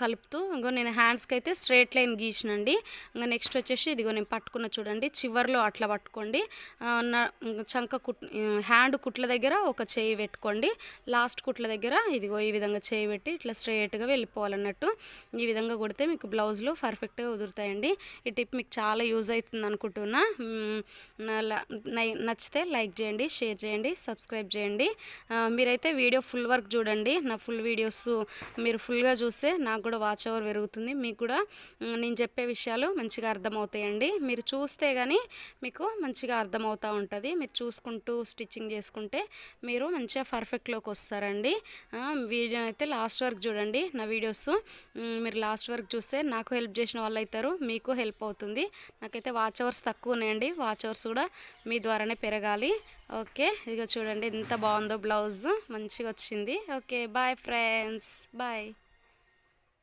కలుపుతూ ఇంకో నేను హ్యాండ్స్కి అయితే స్ట్రైట్ లైన్ గీసినండి. ఇంకా నెక్స్ట్ వచ్చేసి ఇదిగో నేను పట్టుకున్న చూడండి, చివర్లో అట్లా పట్టుకోండి. చంక హ్యాండ్ కుట్ల దగ్గర ఒక చేయి పెట్టుకోండి. లాస్ట్ కుట్ల దగ్గర ఇదిగో ఈ విధంగా చేయి పెట్టి ఇట్లా స్ట్రైట్గా వెళ్ళిపోవాలన్నట్టు. ఈ విధంగా కుడితే మీకు బ్లౌజులు పర్ఫెక్ట్గా కుదురుతాయండి. ఈ టిప్ మీకు చాలా యూజ్ అవుతుంది అనుకుంటున్నా. నచ్చితే లైక్ చేయండి, షేర్ చేయండి, సబ్స్క్రైబ్ చేయండి. మీరైతే వీడియో ఫుల్ వర్క్ చూడండి. నా ఫుల్ వీడియోస్ మీరు ఫుల్గా చూస్తే నాకు కూడా వాచ్ అవర్ పెరుగుతుంది. మీకు కూడా నేను చెప్పే విషయాలు మంచిగా అర్థమవుతాయండి. మీరు చూస్తే కానీ మీకు మంచిగా అర్థమవుతూ ఉంటుంది. మీరు చూసుకుంటూ స్టిచ్చింగ్ చేసుకుంటే మీరు మంచిగా పర్ఫెక్ట్లోకి వస్తారండి. వీడియో అయితే లాస్ట్ వరకు చూడండి. నా వీడియోస్ మీరు లాస్ట్ వరకు చూస్తే నాకు హెల్ప్ చేసిన వాళ్ళు అవుతారు, మీకు హెల్ప్ అవుతుంది. నాకైతే వాచ్ అవర్స్ తక్కువ ఉన్నాయండి. వాచ్ అవర్స్ కూడా మీ ద్వారానే పెరగాలి. ఓకే, ఇదిగో చూడండి ఎంత బాగుందో బ్లౌజ్, మంచిగా వచ్చింది. Okay, bye friends, bye.